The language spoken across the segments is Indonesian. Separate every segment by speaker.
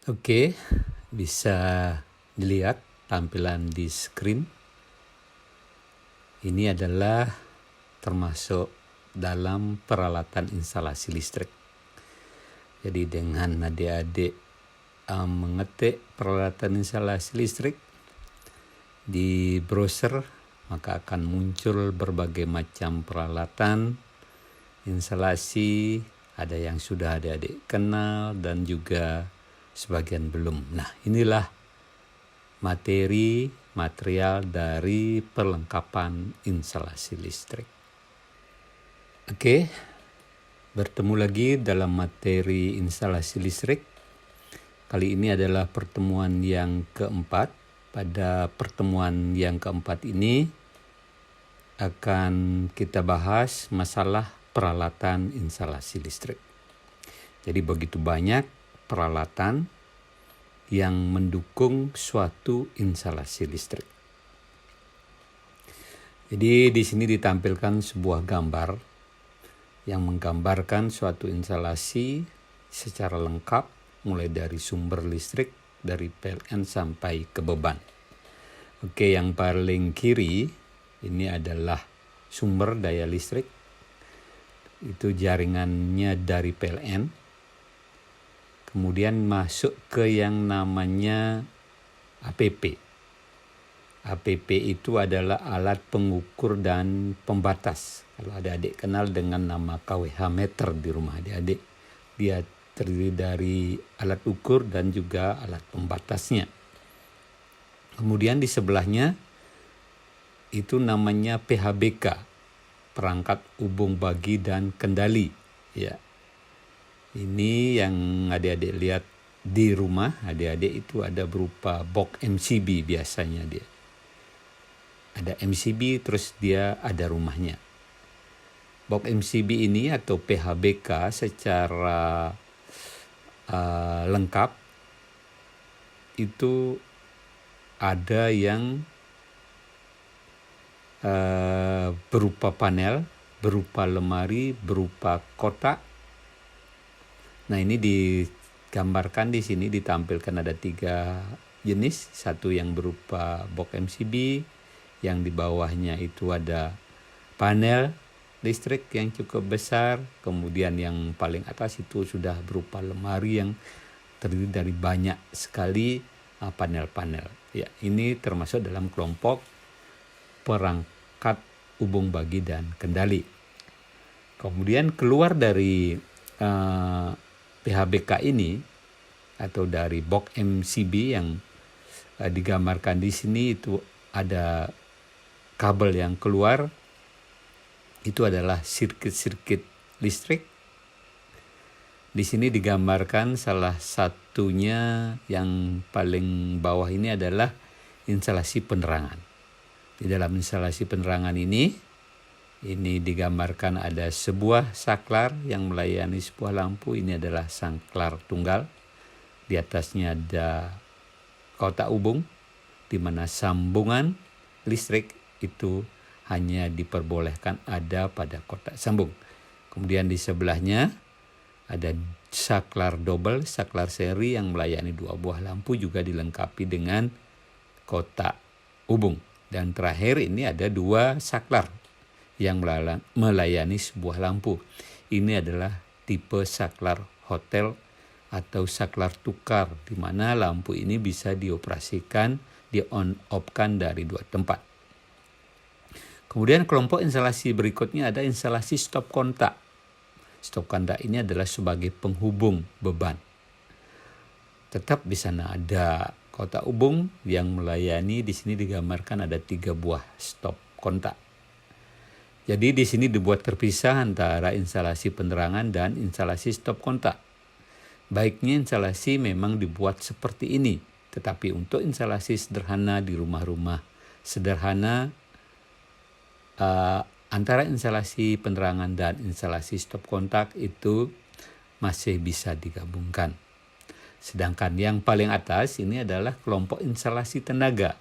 Speaker 1: Oke, bisa dilihat tampilan di screen. Ini adalah termasuk dalam peralatan instalasi listrik. Jadi dengan adik-adik mengetik peralatan instalasi listrik di browser, maka akan muncul berbagai macam peralatan instalasi, ada yang sudah adik-adik kenal dan juga sebagian belum. Nah, inilah material dari perlengkapan instalasi listrik. Oke, bertemu lagi dalam materi instalasi listrik. Kali ini adalah pertemuan yang keempat. Pada pertemuan yang keempat ini akan kita bahas masalah peralatan instalasi listrik. Jadi begitu banyak peralatan yang mendukung suatu instalasi listrik. Jadi di sini ditampilkan sebuah gambar yang menggambarkan suatu instalasi secara lengkap, mulai dari sumber listrik, dari PLN sampai ke beban. Oke, yang paling kiri ini adalah sumber daya listrik. Itu jaringannya dari PLN. Kemudian masuk ke yang namanya APP. APP itu adalah alat pengukur dan pembatas. Kalau adik-adik kenal dengan nama kWh meter di rumah adik-adik, dia terdiri dari alat ukur dan juga alat pembatasnya. Kemudian di sebelahnya itu namanya PHBK, perangkat hubung bagi dan kendali. Ya, ini yang adik-adik lihat di rumah adik-adik itu ada berupa box MCB biasanya dia. Ada MCB terus dia ada rumahnya. Box MCB ini atau PHBK secara lengkap itu ada yang berupa panel, berupa lemari, berupa kotak. Nah, ini digambarkan di sini, ditampilkan ada 3 jenis. Satu yang berupa box MCB, yang di bawahnya itu ada panel listrik yang cukup besar. Kemudian yang paling atas itu sudah berupa lemari yang terdiri dari banyak sekali panel-panel. Ya, ini termasuk dalam kelompok perangkat hubung bagi dan kendali. Kemudian keluar dari PHBK ini atau dari box MCB yang digambarkan di sini itu ada kabel yang keluar. Itu adalah sirkuit-sirkuit listrik. Di sini digambarkan salah satunya yang paling bawah ini adalah instalasi penerangan. Di dalam instalasi penerangan ini digambarkan ada sebuah saklar yang melayani sebuah lampu. Ini adalah saklar tunggal. Di atasnya ada kotak hubung, di mana sambungan listrik itu hanya diperbolehkan ada pada kotak sambung. Kemudian di sebelahnya ada saklar double, saklar seri yang melayani 2 buah lampu, juga dilengkapi dengan kotak hubung. Dan terakhir ini ada 2 saklar yang melayani sebuah lampu. Ini adalah tipe saklar hotel atau saklar tukar, di mana lampu ini bisa dioperasikan, di on-off-kan dari 2 tempat. Kemudian kelompok instalasi berikutnya ada instalasi stop kontak. Stop kontak ini adalah sebagai penghubung beban. Tetap di sana ada kotak hubung yang melayani, di sini digambarkan ada 3 buah stop kontak. Jadi di sini dibuat terpisah antara instalasi penerangan dan instalasi stop kontak. Baiknya instalasi memang dibuat seperti ini, tetapi untuk instalasi sederhana di rumah-rumah sederhana, antara instalasi penerangan dan instalasi stop kontak itu masih bisa digabungkan. Sedangkan yang paling atas ini adalah kelompok instalasi tenaga.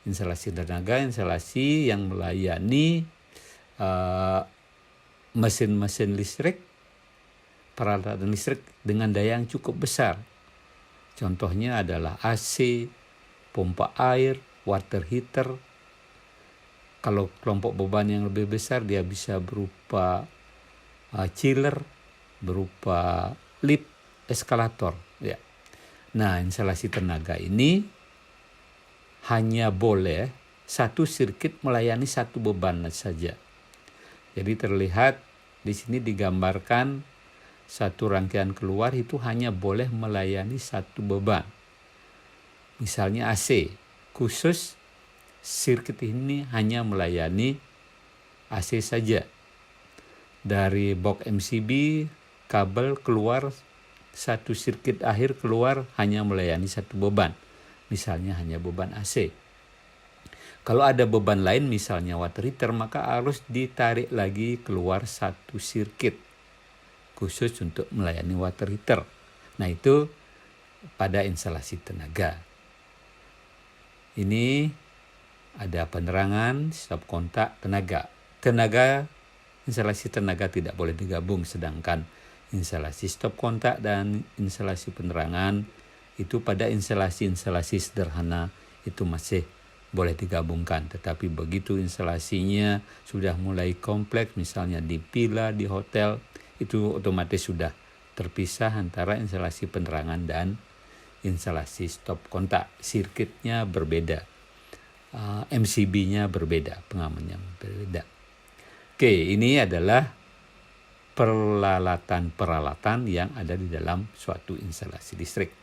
Speaker 1: Instalasi tenaga, instalasi yang melayani mesin-mesin listrik, peralatan listrik dengan daya yang cukup besar. Contohnya adalah AC, pompa air, water heater. Kalau kelompok beban yang lebih besar dia bisa berupa chiller, berupa lift, eskalator. Ya. Nah, instalasi tenaga ini hanya boleh satu sirkuit melayani satu beban saja. Jadi terlihat di sini digambarkan satu rangkaian keluar itu hanya boleh melayani satu beban. Misalnya AC, khusus sirkuit ini hanya melayani AC saja. Dari box MCB, kabel keluar, satu sirkuit akhir keluar hanya melayani satu beban. Misalnya hanya beban AC. Kalau ada beban lain misalnya water heater, maka harus ditarik lagi keluar satu sirkuit khusus untuk melayani water heater. Nah, itu pada instalasi tenaga. Ini ada penerangan, stop kontak, tenaga. Instalasi tenaga tidak boleh digabung, sedangkan instalasi stop kontak dan instalasi penerangan itu pada instalasi sederhana itu masih boleh digabungkan. Tetapi begitu instalasinya sudah mulai kompleks, misalnya di villa, di hotel, itu otomatis sudah terpisah antara instalasi penerangan dan instalasi stop kontak. Sirkuitnya berbeda, MCB-nya berbeda, pengamannya berbeda. Oke, ini adalah peralatan-peralatan yang ada di dalam suatu instalasi listrik.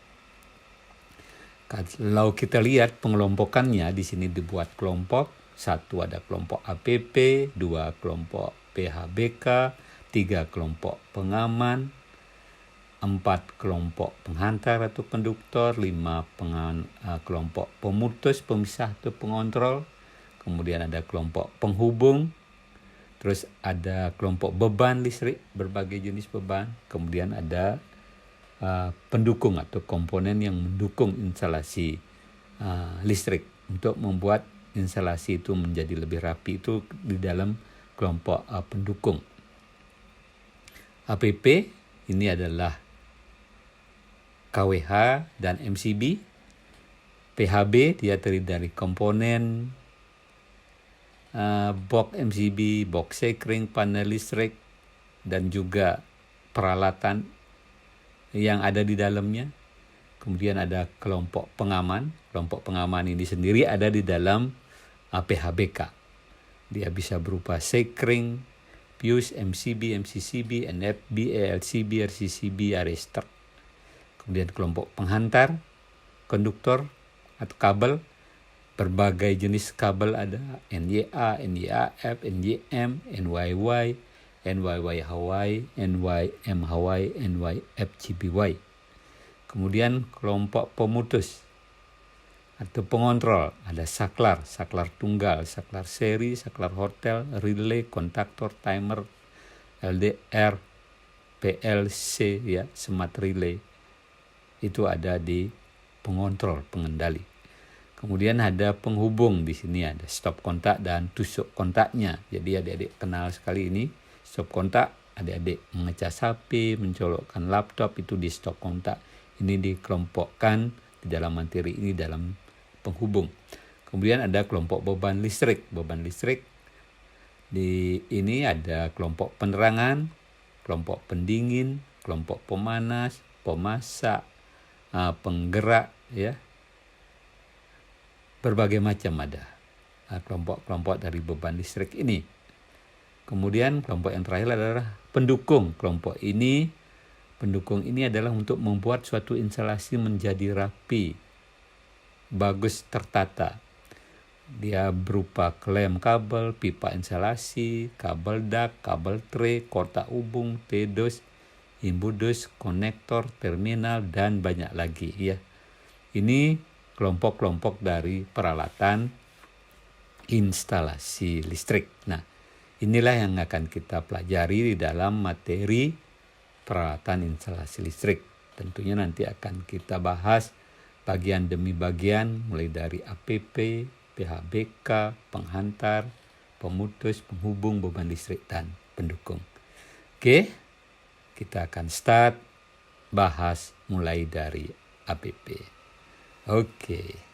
Speaker 1: Kalau kita lihat pengelompokannya, di sini dibuat kelompok. Satu ada kelompok APP, 2 kelompok PHBK, 3 kelompok pengaman, 4 kelompok penghantar atau konduktor, 5 kelompok pemutus, pemisah atau pengontrol, kemudian ada kelompok penghubung, terus ada kelompok beban listrik, berbagai jenis beban, kemudian ada pendukung atau komponen yang mendukung instalasi listrik untuk membuat instalasi itu menjadi lebih rapi, itu di dalam kelompok pendukung. APP ini adalah KWH dan MCB. PHB dia terdiri dari komponen box MCB, box sekring, panel listrik, dan juga peralatan yang ada di dalamnya. Kemudian ada kelompok pengaman. Kelompok pengaman ini sendiri ada di dalam PHBK. Dia bisa berupa sekring, fuse, MCB, MCCB, NFB, ALCB, RCCB, arrestor. Kemudian kelompok penghantar, konduktor atau kabel. Berbagai jenis kabel ada NYA, NYAF, NYM, NYY, NYY Hawaii, NYM Hawaii, NYFGBY. Kemudian kelompok pemutus atau pengontrol ada saklar tunggal, saklar seri, saklar hotel, relay, kontaktor, timer, LDR, PLC ya, smart relay. Itu ada di pengontrol, pengendali. Kemudian ada penghubung, di sini ada stop kontak dan tusuk kontaknya. Jadi adik-adik kenal sekali ini. Stop kontak, adik-adik mengecas HP, mencolokkan laptop, itu di stop kontak. Ini dikelompokkan di dalam materi ini dalam penghubung. Kemudian ada kelompok beban listrik. Beban listrik di ini ada kelompok penerangan, kelompok pendingin, kelompok pemanas, pemasak, penggerak ya. Berbagai macam ada kelompok-kelompok dari beban listrik ini. Kemudian kelompok yang terakhir adalah pendukung. Pendukung ini adalah untuk membuat suatu instalasi menjadi rapi, bagus, tertata. Dia berupa klem kabel, pipa instalasi, kabel dak, kabel tray, kotak hubung, TDOS, imbudus, konektor, terminal, dan banyak lagi ya. Ini kelompok-kelompok dari peralatan instalasi listrik. Nah, inilah yang akan kita pelajari di dalam materi peralatan instalasi listrik. Tentunya nanti akan kita bahas bagian demi bagian, mulai dari APP, PHBK, penghantar, pemutus, penghubung, beban listrik, dan pendukung. Oke, kita akan start bahas mulai dari app. Oke.